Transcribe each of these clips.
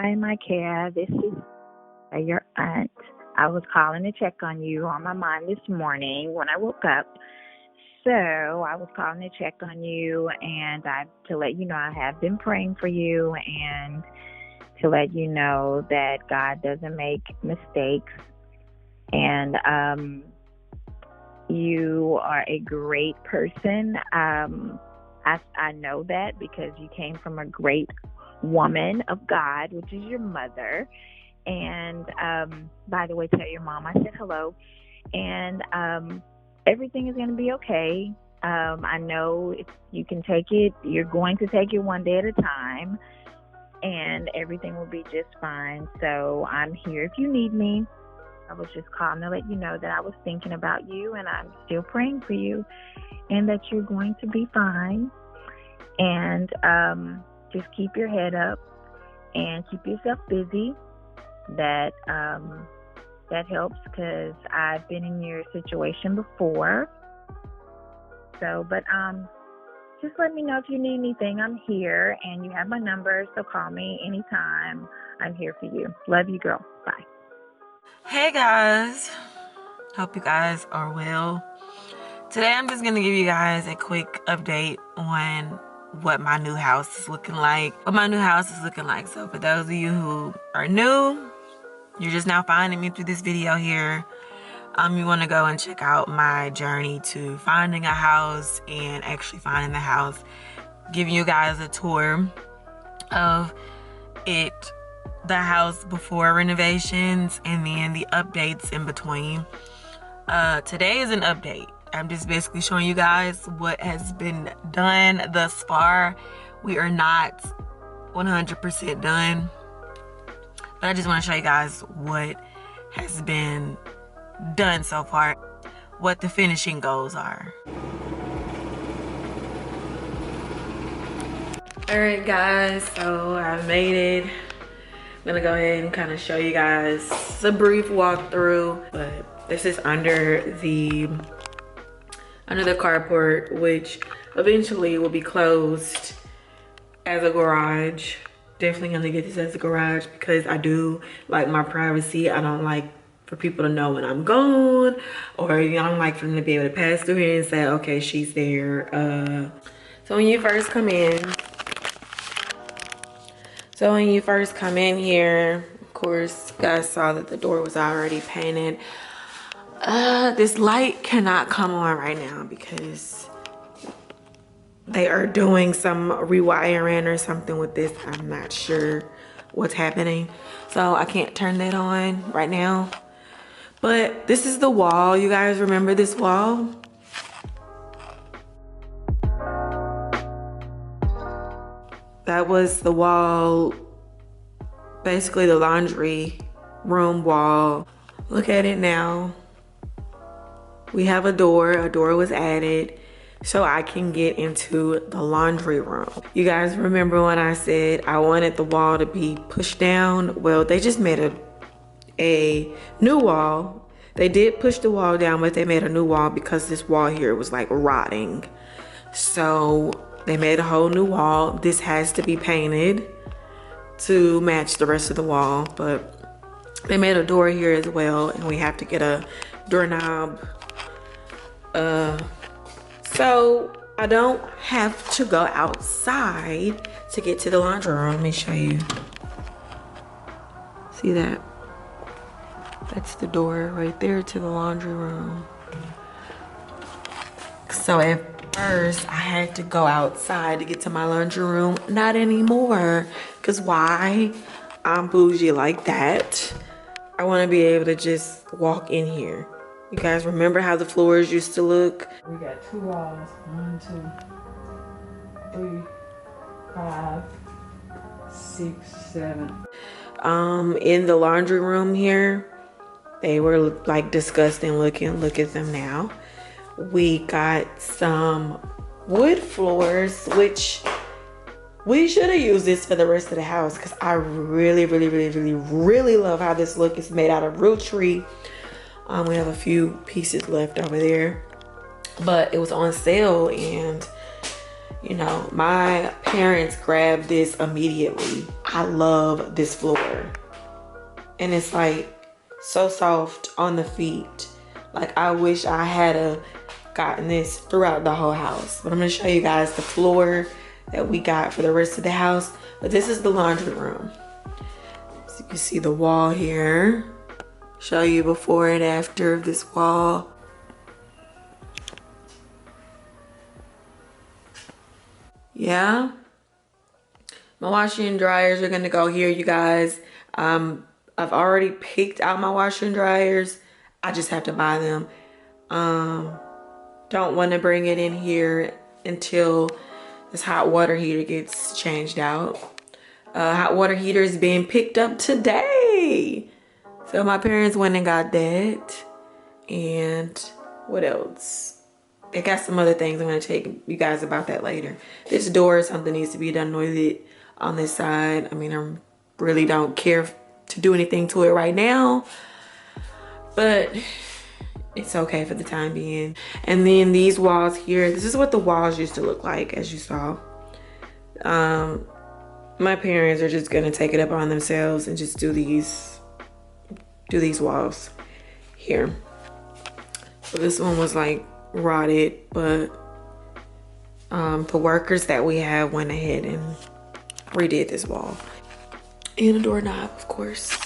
Hi, Micah. This is your aunt. I was calling to check on you on my mind this morning when I woke up. So I was calling to check on you and to let you know I have been praying for you and to let you know that God doesn't make mistakes. And you are a great person. I know that because you came from a great woman of God, which is your mother. And by the way, tell your mom I said hello. And everything is going to be okay. I know if you can take it, you're going to take it one day at a time, and everything will be just fine. So I'm here if you need me. I was just calling to let you know that I was thinking about you, and I'm still praying for you, and that you're going to be fine. And just keep your head up and keep yourself busy. That helps, because I've been in your situation before. So, but just let me know if you need anything. I'm here, and you have my number, so call me anytime. I'm here for you. Love you, girl. Bye. Hey guys, hope you guys are well. Today I'm just gonna give you guys a quick update on what my new house is looking like. So for those of you who are new, you're just now finding me through this video here, you want to go and check out my journey to finding a house and actually finding the house, giving you guys a tour of it, the house before renovations, and then the updates in between. Today is an update. I'm just basically showing you guys what has been done thus far. We are not 100% done, but I just want to show you guys what has been done so far, what the finishing goals are. All right guys, so I made it. I'm gonna go ahead and kind of show you guys a brief walkthrough, but this is under the carport, which eventually will be closed as a garage. Definitely gonna get this as a garage because I do like my privacy. I don't like for people to know when I'm gone, or I don't like for them to be able to pass through here and say, okay, she's there. So when you first come in here, of course, you guys saw that the door was already painted. This light cannot come on right now because they are doing some rewiring or something with this. I'm not sure what's happening, so I can't turn that on right now. But this is the wall. You guys remember this wall? That was the wall, basically the laundry room wall. Look at it now. We have a door. A door was added so I can get into the laundry room. You guys remember when I said I wanted the wall to be pushed down? Well, they just made a new wall. They did push the wall down, but they made a new wall because this wall here was like rotting. So they made a whole new wall. This has to be painted to match the rest of the wall, but they made a door here as well, and we have to get a doorknob. So I don't have to go outside to get to the laundry room. Let me show you. See that? That's the door right there to the laundry room. So at first I had to go outside to get to my laundry room. Not anymore, because why? I'm bougie like that. I want to be able to just walk in here. You guys remember how the floors used to look? We got 2 walls. 1, 2, 3, 5, 6, 7. In the laundry room here, they were like disgusting looking. Look at them now. We got some wood floors, which we should have used this for the rest of the house because I really love how this look is made out of real tree. We have a few pieces left over there, but it was on sale and You know, my parents grabbed this immediately. I love this floor. And it's like so soft on the feet. Like I wish I had gotten this throughout the whole house. But I'm gonna show you guys the floor that we got for the rest of the house. But this is the laundry room. So you can see the wall here. Show you before and after of this wall. Yeah. My washer and dryers are gonna go here, you guys. I've already picked out my washer and dryers. I just have to buy them. Don't want to bring it in here until this hot water heater gets changed out. Hot water heater is being picked up today. So my parents went and got that. And what else? They got some other things. I'm going to tell you guys about that later. This door, something needs to be done with it on this side. I mean, I really don't care to do anything to it right now. But it's okay for the time being. And then these walls here, this is what the walls used to look like, as you saw. My parents are just going to take it up on themselves and just do these walls here. So this one was like rotted, but the workers that we have went ahead and redid this wall. And a doorknob, of course.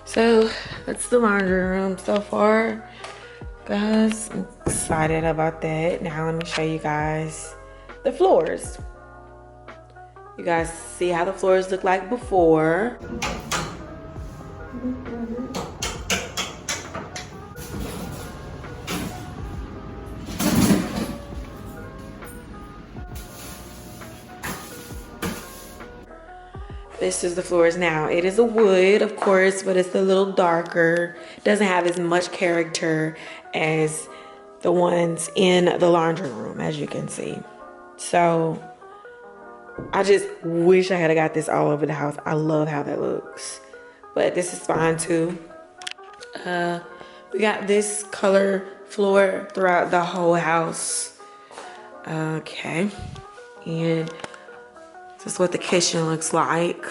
So that's the laundry room so far. Guys, I'm excited about that. Now let me show you guys the floors. You guys see how the floors look like before. This is the floors now. It is a wood, of course, but it's a little darker. It doesn't have as much character as the ones in the laundry room, as you can see. So I just wish I had got this all over the house. I love how that looks. But this is fine too. We got this color floor throughout the whole house. Okay. And this is what the kitchen looks like.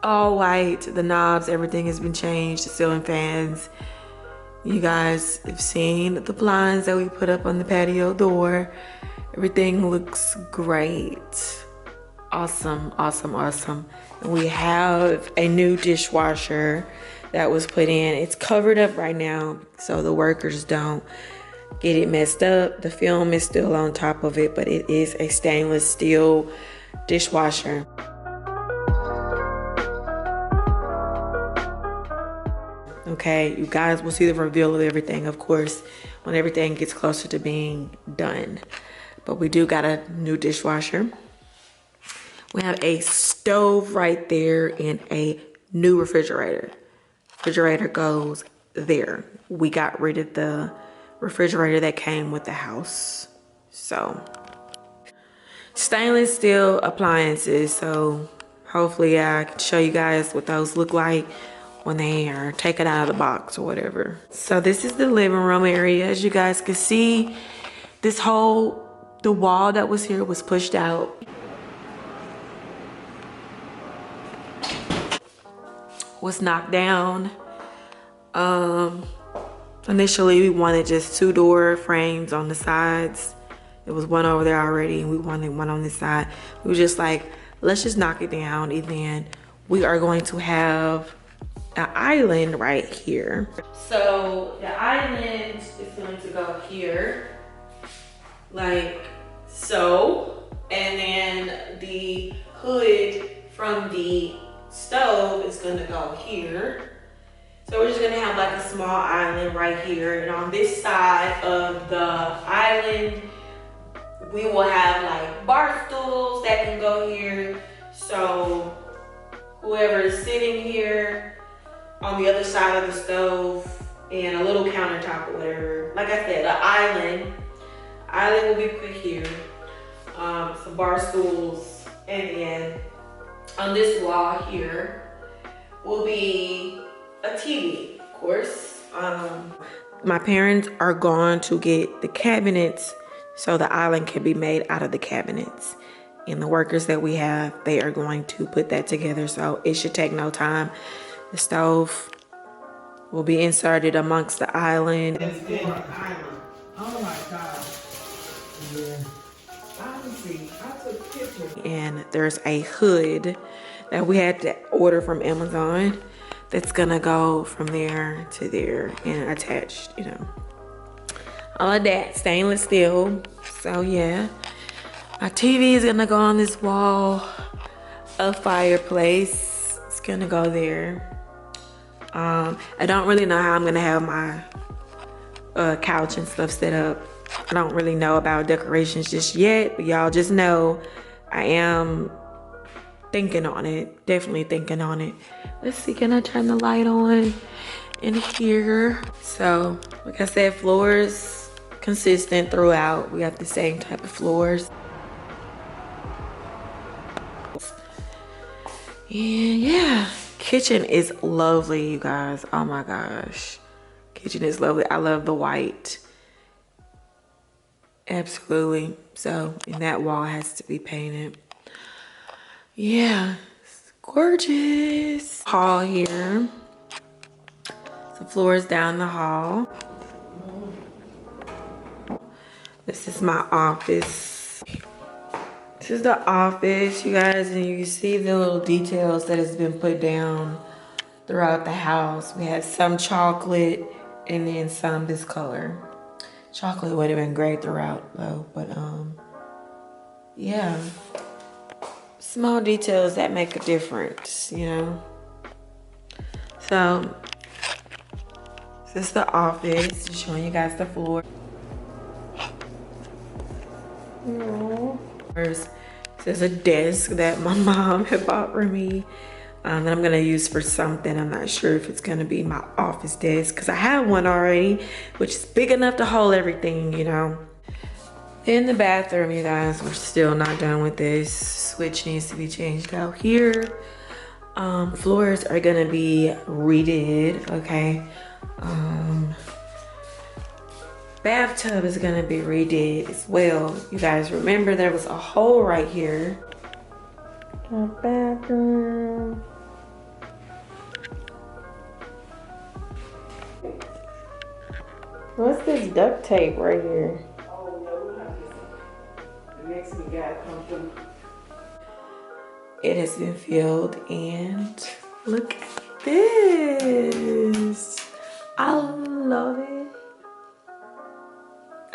All white, the knobs, everything has been changed, the ceiling fans. You guys have seen the blinds that we put up on the patio door. Everything looks great. Awesome, awesome, awesome. And we have a new dishwasher that was put in. It's covered up right now so the workers don't get it messed up. The film is still on top of it, but it is a stainless steel dishwasher. Okay, you guys will see the reveal of everything, of course, when everything gets closer to being done. But we do got a new dishwasher. We have a stove right there and a new refrigerator. Refrigerator goes there. We got rid of the refrigerator that came with the house. So stainless steel appliances. So hopefully I can show you guys what those look like when they are taken out of the box or whatever. So this is the living room area. As you guys can see, the wall that was here was pushed out. Was knocked down. Initially we wanted just 2 door frames on the sides. It was one over there already and we wanted one on this side. We were just like, let's just knock it down, and then we are going to have an island right here. So the island is going to go here, like so, and then the hood from the stove is gonna go here. So we're just gonna have like a small island right here, and on this side of the island we will have like bar stools that can go here, so whoever is sitting here on the other side of the stove, and a little countertop or whatever. Like I said, an island will be put here, some bar stools, and then on this wall here will be a TV, of course. My parents are going to get the cabinets so the island can be made out of the cabinets. And the workers that we have, they are going to put that together, so it should take no time. The stove will be inserted amongst the island. Oh my God. Yeah. Honestly, I took pictures. And there's a hood that we had to order from Amazon that's gonna go from there to there and attached, you know. All of that, stainless steel. So yeah, my TV is gonna go on this wall. A fireplace, it's gonna go there. I don't really know how I'm gonna have my couch and stuff set up. I don't really know about decorations just yet, but y'all just know I am thinking on it, definitely thinking on it. Let's see, can I turn the light on in here? So, like I said, floors consistent throughout. We have the same type of floors. And yeah, kitchen is lovely, you guys. Oh my gosh, kitchen is lovely. I love the white. Absolutely. So, and that wall has to be painted. Yeah, it's gorgeous. Hall here. Some floors down the hall. This is my office. This is the office, you guys, and you can see the little details that has been put down throughout the house. We had some chocolate and then some this color. Chocolate would have been great throughout though, but yeah. Small details that make a difference, you know. So this is the office, just showing you guys the floor. There's a desk that my mom had bought for me that I'm gonna use for something. I'm not sure if it's gonna be my office desk because I have one already, which is big enough to hold everything, you know. In the bathroom, you guys, we're still not done with this. Switch needs to be changed out here. Floors are gonna be redid, okay. Bathtub is gonna be redid as well. You guys remember there was a hole right here. The bathroom. What's this duct tape right here? Oh, yeah, we'll have this. The next we got come through. It has been filled and look at this. I love it.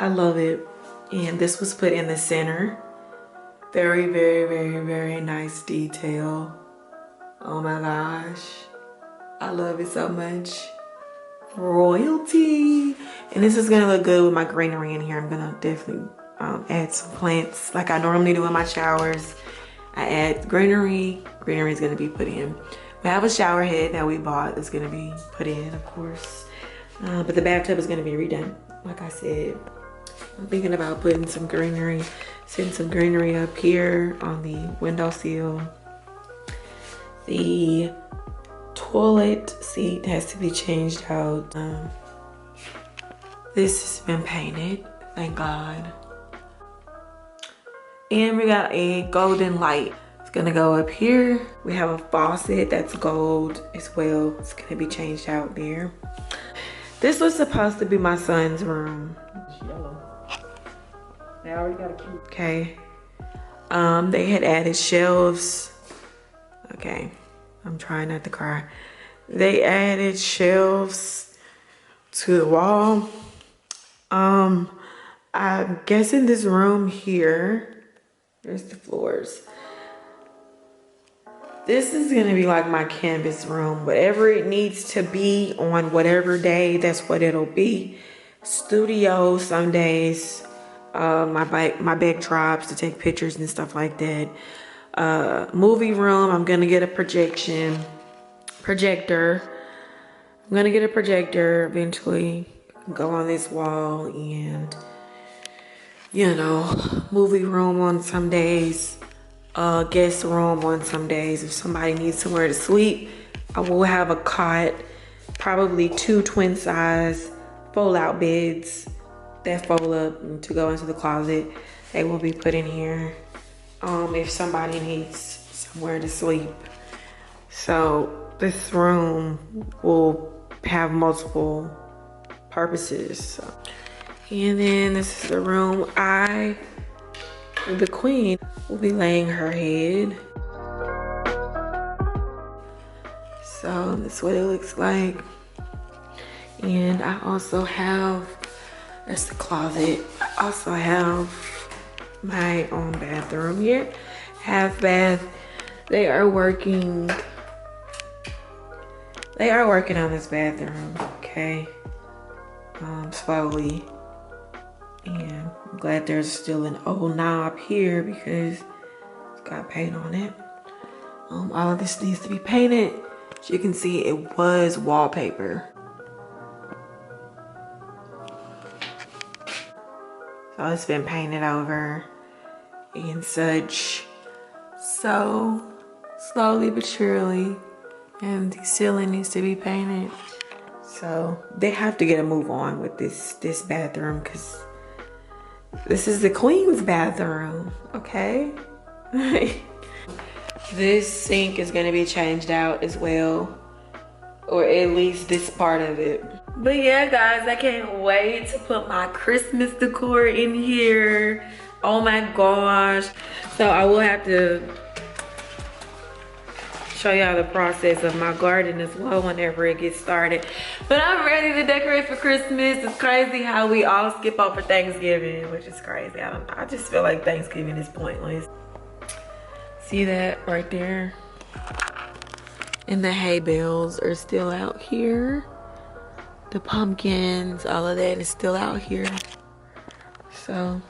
I love it. And this was put in the center. Very, very, very, very nice detail. Oh my gosh. I love it so much. Royalty. And this is gonna look good with my greenery in here. I'm gonna definitely add some plants like I normally do in my showers. I add greenery. Greenery is gonna be put in. We have a shower head that we bought that's gonna be put in, of course. But the bathtub is gonna be redone, like I said. I'm thinking about putting some greenery, setting some greenery up here on the windowsill. The toilet seat has to be changed out. This has been painted, thank God. And we got a golden light. It's gonna go up here. We have a faucet that's gold as well. It's gonna be changed out there. This was supposed to be my son's room. It's yellow. They already got a cute. Okay. They had added shelves. Okay. I'm trying not to cry. They added shelves to the wall. I'm guessing this room here. There's the floors. This is gonna be like my canvas room. Whatever it needs to be on whatever day, that's what it'll be. Studio some days. My backdrops to take pictures and stuff like that. Movie room, I'm gonna get a projector. I'm gonna get a projector eventually. Go on this wall and, you know, movie room on some days. Guest room on some days. If somebody needs somewhere to sleep, I will have a cot, probably 2 twin size fold out beds that fold up to go into the closet. They will be put in here if somebody needs somewhere to sleep. So this room will have multiple purposes. And then this is the room the queen, will be laying her head. So that's what it looks like. And I also have, that's the closet. I also have my own bathroom here, half bath. They are working on this bathroom, okay? Slowly. And I'm glad there's still an old knob here because it's got paint on it. All of this needs to be painted. As you can see, it was wallpaper. So it's been painted over and such. So slowly but surely, and the ceiling needs to be painted. So they have to get a move on with this bathroom because this is the queen's bathroom, okay? This sink is gonna be changed out as well, or at least this part of it. But yeah, guys, I can't wait to put my Christmas decor in here. Oh my gosh. So I will have to show y'all the process of my garden as well whenever it gets started. But I'm ready to decorate for Christmas. It's crazy how we all skip over Thanksgiving, which is crazy. I just feel like Thanksgiving is pointless. See that right there? And the hay bales are still out here. The pumpkins, all of that is still out here. So